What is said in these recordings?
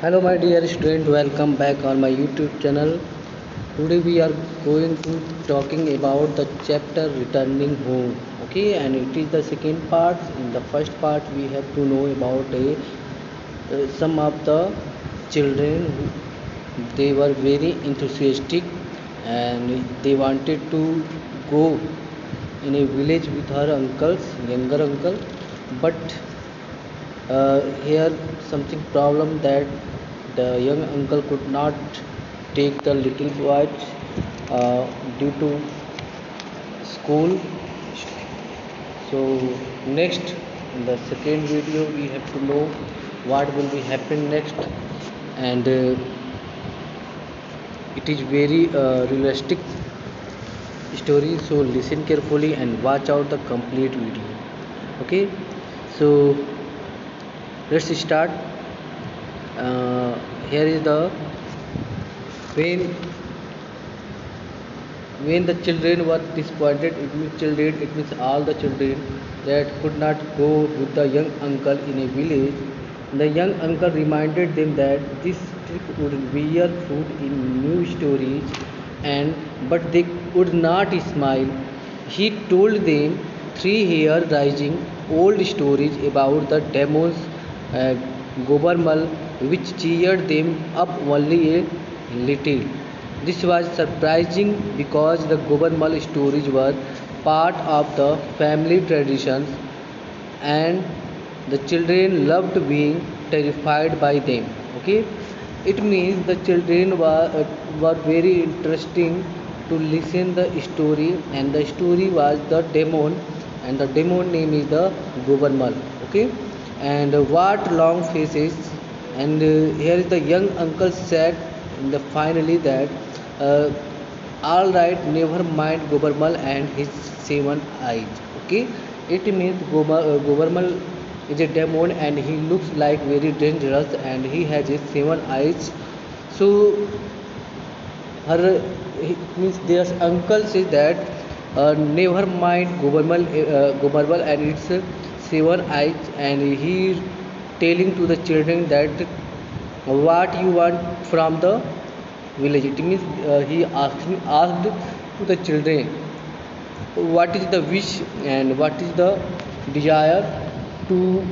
Hello my dear student, welcome back on my YouTube channel. Today we are going to talking about the chapter returning home. Okay, and it is the second part. In the first part we have to know about some of the children. They were very enthusiastic and they wanted to go in a village with her uncles, younger uncle, but here something problem that the young uncle could not take the little watch due to school. So next in the second video we have to know what will be happen next, and it is very realistic story, so listen carefully and watch out the complete video. Okay, so let's start. Here is the when the children were disappointed, it means all the children that could not go with the young uncle in a village. The young uncle reminded them that this trip would bear fruit in new stories, and but they would not smile. He told them three hair rising old stories about the demons, uh, Gobarmal, which cheered them up only a little. This was surprising because the Gobarmal stories were part of the family traditions, and the children loved being terrified by them. Okay, it means the children were very interesting to listen the story, and the story was the demon, and the demon name is the Gobarmal. Okay, and what long faces, and here is the young uncle said in the finally that uh, all right, never mind Gobarmal and his seven eyes. Okay, it means Gobarmal is a demon and he looks like very dangerous and he has his seven eyes. So her it means their uncle says that never mind Gobarmal and its seven eyes, and he telling to the children that what you want from the village. It means he asked to the children what is the wish and what is the desire to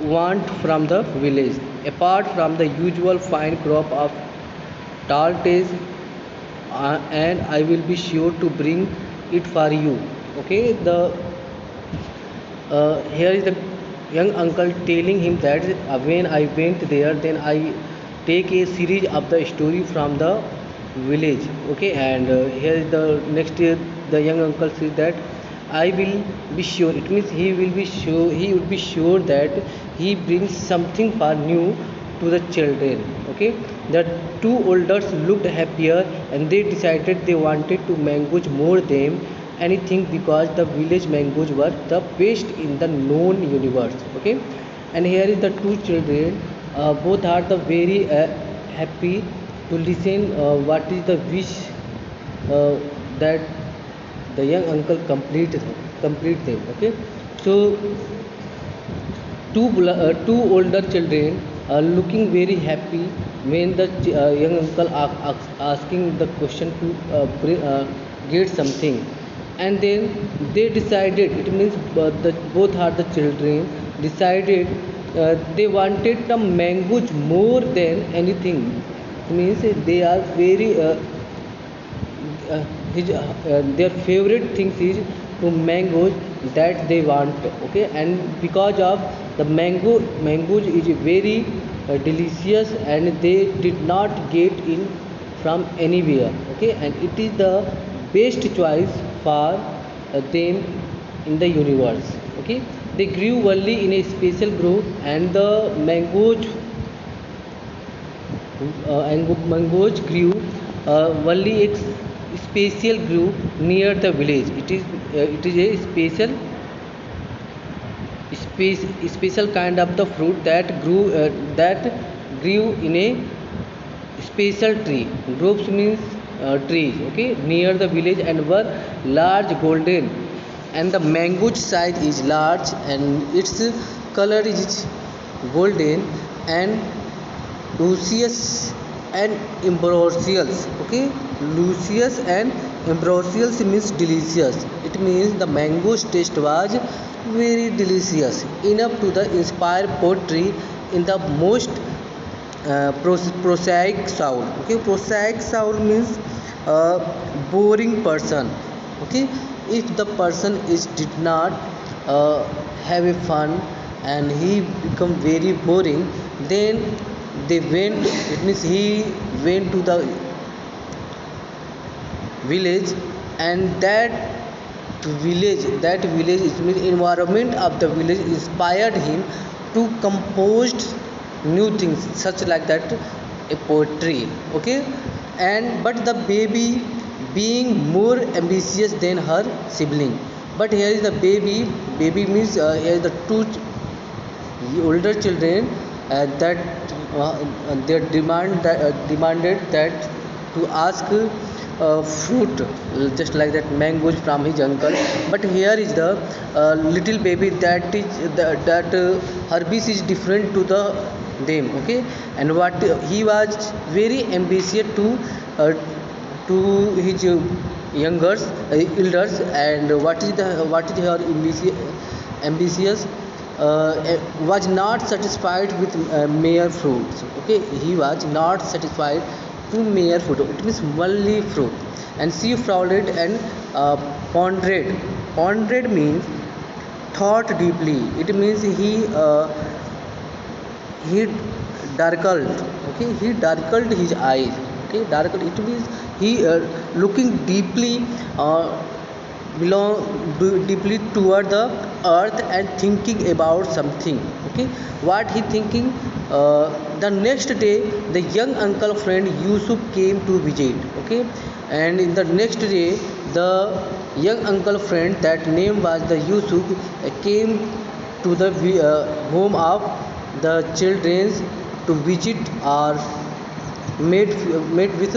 want from the village, apart from the usual fine crop of tall trees, and I will be sure to bring it for you. Okay, the here is the young uncle telling him that when I went there, then I take a series of the story from the village. Okay, and here is the next year the young uncle says that I will be sure. It means he will be sure. He would be sure that he brings something for new to the children. Okay, the two elders looked happier and they decided they wanted to mangoes more than anything because the village mangoes were the best in the known universe. Okay, and here is the two children, both are the very happy to listen what is the wish uh, that the young uncle complete them. Okay, so two older children are looking very happy when the young uncle asking the question to get something, and then they decided. It means both are the children decided they wanted the mangoes more than anything. It means they are very their favorite things is to mangoes that they want. Okay, and because of the mangoes is very delicious and they did not get in from anywhere. Okay, and it is the best choice for them in the universe. Okay, they grew only in a special group, and the mangoes grew only a special group near the village. It is a special kind of the fruit that grew in a special tree. Groups means trees. Okay, near the village and were large golden, and the mango size is large and its color is golden, and Lucius and Ambrosius. Okay, Lucius and Ambrosius means delicious. It means the mango's taste was very delicious, enough to the inspire poetry in the most prosaic sound. Okay, prosaic sound means boring person. Okay, if the person is did not uh, have a fun and he become very boring, then they went, it means he went to the village, and that village is mean environment of the village inspired him to compose new things such like that, a poetry. Okay, and but the baby being more ambitious than her sibling. But here is the baby means here is the two older children that they demanded that to ask fruit just like that mangoes from his uncle. But here is the little baby that her wish is different to the them. Okay, and what he was very ambitious uh, to his youngers elders. And what is her ambitious was not satisfied with mere fruits. Okay, he was not satisfied to mere fruit. It means only fruit. And she frauded and pondered. Pondered means thought deeply. It means he darkled. Okay, he darkled his eyes. Okay, darkled, it means he looking deeply uh, deeply toward the earth and thinking about something. Okay, what he thinking? The next day the young uncle friend Yusuf came to visit. Okay, and in the next day the young uncle friend, that name was the Yusuf, came to the home of the children to visit or met with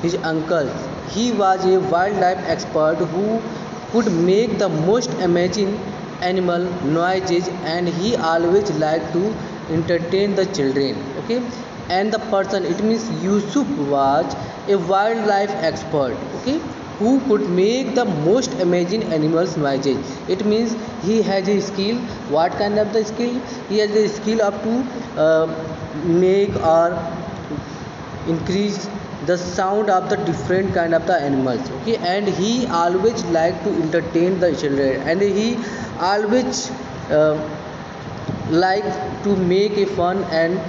his uncle. He was a wildlife expert who could make the most amazing animal noises, and he always liked to entertain the children. Okay, and the person, it means Yusuf, was a wildlife expert. Okay, who could make the most amazing animals noises. It means he has a skill. What kind of the skill? He has a skill up to make or increase the sound of the different kind of the animals. Okay, and he always like to entertain the children, and he always uh, like to make a fun, and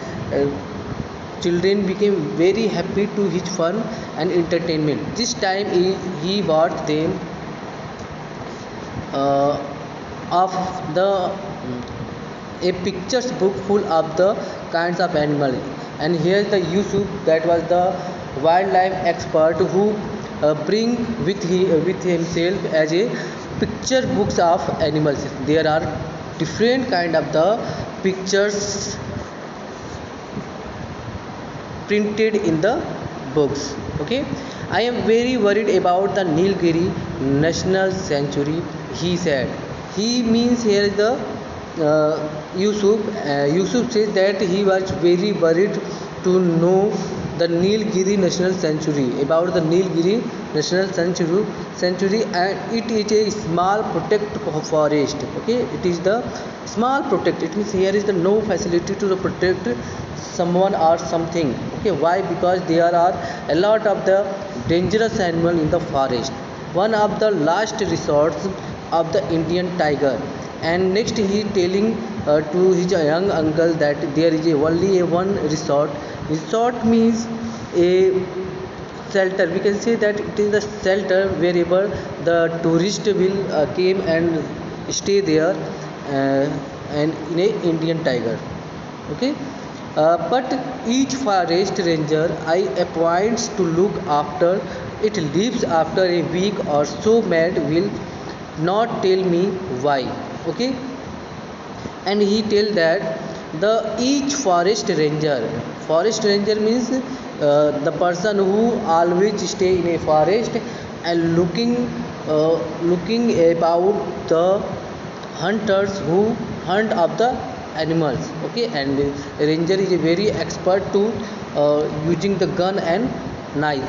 children became very happy to his fun and entertainment. This time he bought them uh, of the a pictures book full of the kinds of animal. And here the Yusuf, that was the wildlife expert who bring with himself as a picture books of animals. There are different kind of the pictures printed in the books. Okay, I am very worried about the Nilgiri National Sanctuary, he said. He means here is the Yusuf. Yusuf says that he was very worried to know the Nilgiri National Sanctuary, about the Nilgiri National Sanctuary, and it is a small protected forest. Okay, it is the small protect. It means here is the no facility to protect someone or something. Okay, why? Because there are a lot of the dangerous animal in the forest. One of the last resorts of the Indian tiger. And next he telling to his young uncle that there is only a one resort. Resort means a shelter. We can say that it is the shelter wherever the tourist will came and stay there, and in a Indian tiger. Okay, but each forest ranger I appoints to look after it leaves after a week or so. Mad will not tell me why. Okay, and he tell that the each forest ranger means the person who always stay in a forest and looking about the hunters who hunt of the animals. Okay, and ranger is a very expert to using the gun and knife.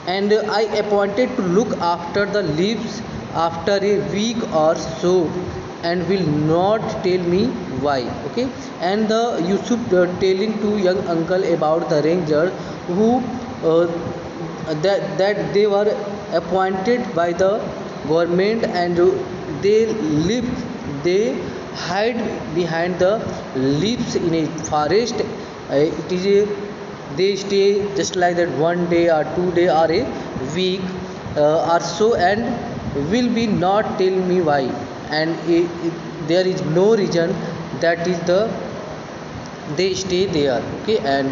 And I appointed to look after the leaves after a week or so, and will not tell me why. Okay, and the Yusuf telling to young uncle about the ranger who uh, that they were appointed by the government, and they live they hide behind the leaves in a forest. It is a, they stay just like that 1 day or 2 day or a week or so, and will be not tell me why. And there is no reason, that is the they stay there. Okay, and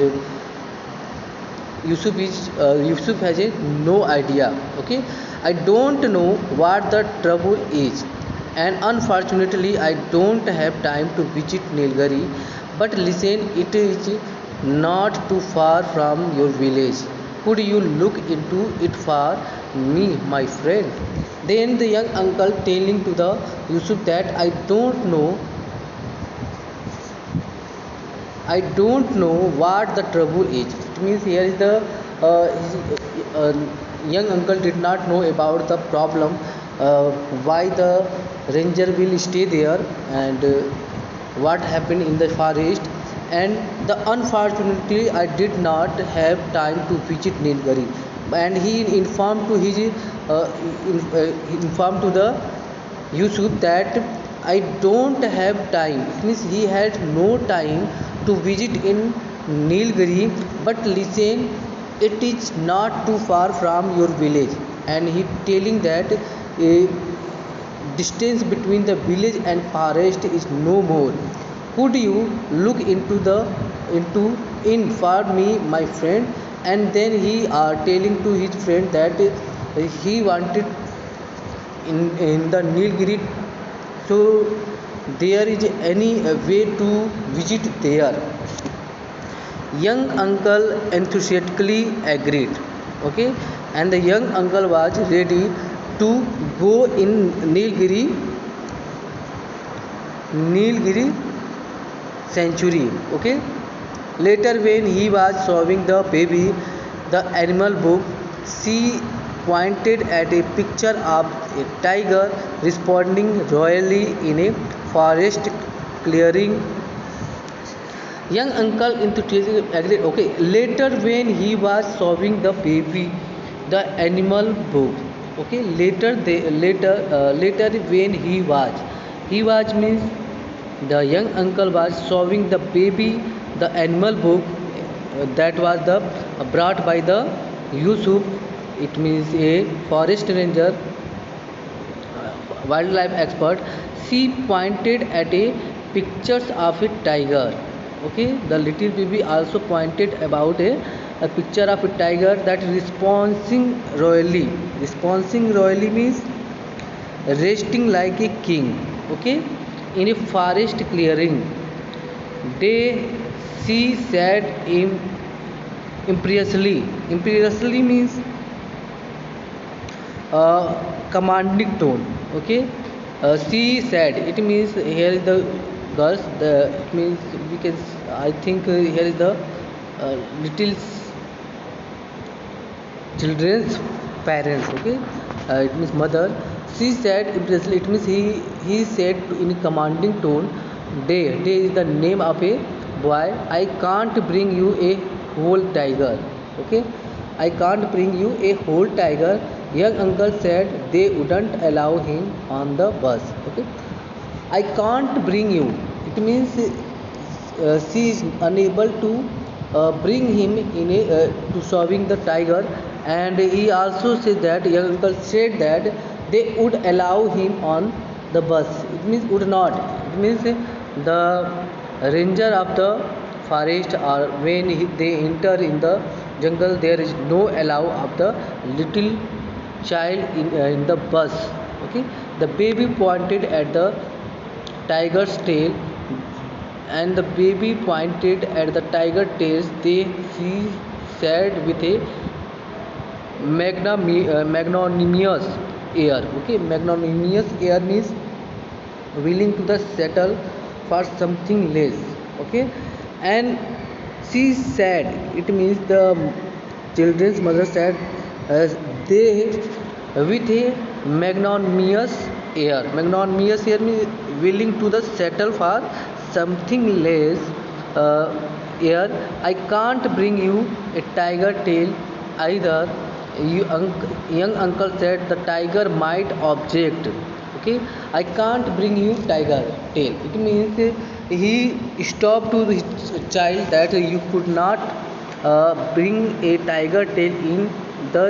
Yusuf has a no idea. Okay, I don't know what the trouble is, and unfortunately I don't have time to visit Nilgiri. But listen, it is not too far from your village. Could you look into it for me, my friend? Then the young uncle telling to the Yusuf that I don't know what the trouble is. It means here is the young uncle did not know about the problem, why the ranger will stay there, and what happened in the forest. And the unfortunately I did not have time to visit Nilgiri. And he informed to his informed to the Yusuf that I don't have time. It means he had no time to visit in Nilgiri. But listen, it is not too far from your village. And he telling that distance between the village and forest is no more. Could you look into in for me, my friend? And then he are telling to his friend that he wanted in the Nilgiri, so there is any way to visit there. Young uncle enthusiastically agreed. Okay, and the young uncle was ready to go in Nilgiri sanctuary. Okay, later when he was showing the baby the animal book, she pointed at a picture of a tiger responding royally in a forest clearing. Young uncle enthusiastically agreed. Okay, later when he was showing the baby the animal book. Okay, later when he was means the young uncle was showing the baby the animal book, that was the brought by the Yusuf. It means a forest ranger, wildlife expert. She pointed at a pictures of a tiger. Okay, the little baby also pointed about a picture of a tiger that responding royally means resting like a king. Okay, in a forest clearing. They she said imperiously means commanding tone. Okay, she said, it means here is the girls, the it means we can I think here is the little children's parents. Okay, it means mother. She said impressively, it means he said in a commanding tone, day is the name of a boy. I can't bring you a whole tiger. Okay, I can't bring you a whole tiger. Young uncle said they wouldn't allow him on the bus. Okay, I can't bring you, it means she is unable to bring him in a to solving the tiger. And he also said that young uncle said that they would allow him on the bus. It means would not, it means the ranger of the forest, or when they enter in the jungle, there is no allow of the little child in the bus. Okay, the baby pointed at the tiger's tail, and the baby pointed at the tiger tails. They she said with a magnanimous air. Okay, magnanimous air means willing to the settle for something less. Okay, and she said, it means the children's mother said, as they with a magnanimous air. Magnanimous air means willing to the settle for something less. uh, Air, I can't bring you a tiger tail either. Young uncle said the tiger might object. Okay, I can't bring you tiger tail. It means he stopped to his child that you could not bring a tiger tail in the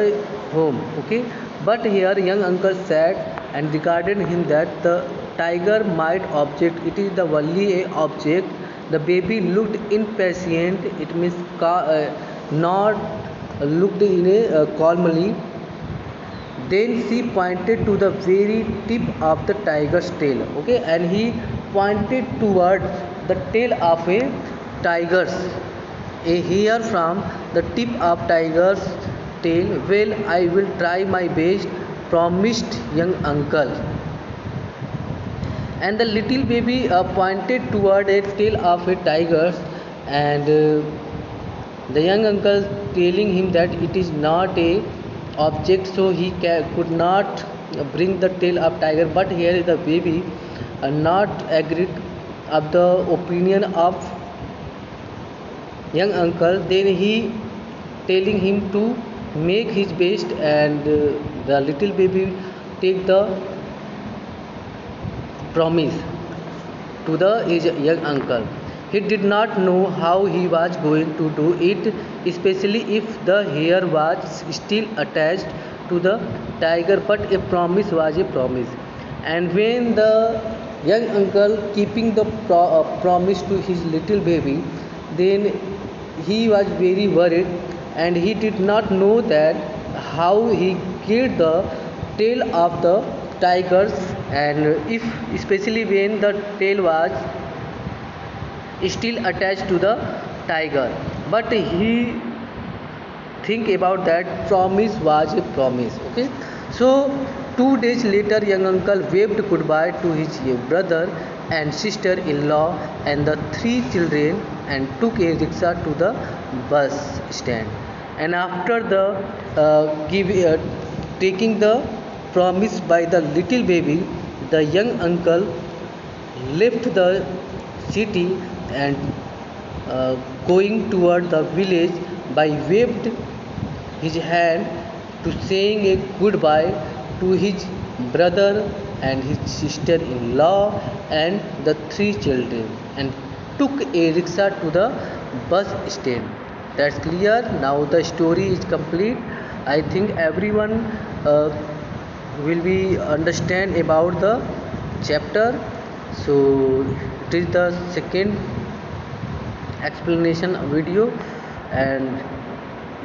home. Okay, but here young uncle said and regarded him that the tiger might object. It is the only a object. The baby looked impatient. It means not looked in a calmly. Then she pointed to the very tip of the tiger's tail. Okay, and he pointed towards the tail of a tiger's. A hair from the tip of tiger's tail. Well, I will try my best, promised young uncle. And the little baby pointed toward a tail of a tiger, and the young uncle telling him that it is not a object, so he could not bring the tail of tiger. But here is the baby not agreed of the opinion of young uncle. Then he telling him to make his best, and the little baby take the promise to the his young uncle. He did not know how he was going to do it, especially if the hair was still attached to the tiger, but a promise was a promise. And when the young uncle keeping the promise to his little baby, then he was very worried, and he did not know that how he get the tail of the tigers, and if especially when the tail was still attached to the tiger. But he think about that promise was a promise. Okay, so 2 days later young uncle waved goodbye to his brother and sister-in-law and the three children, and took a rickshaw to the bus stand. And after the taking the promise by the little baby, the young uncle left the city and going toward the village by waved his hand to saying a goodbye to his brother and his sister-in-law and the three children, and took a rickshaw to the bus stand. That's clear. Now the story is complete. I think everyone uh, will be understand about the chapter. So it is the second explanation video, and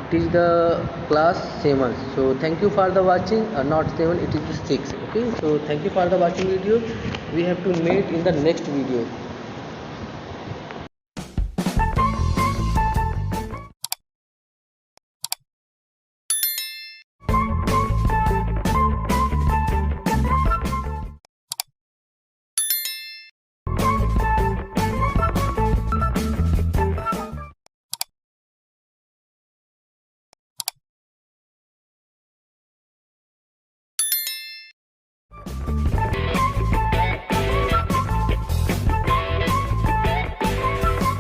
it is the class 7. So thank you for the watching. Not 7, it is the 6. Okay, so thank you for the watching video. We have to meet in the next video.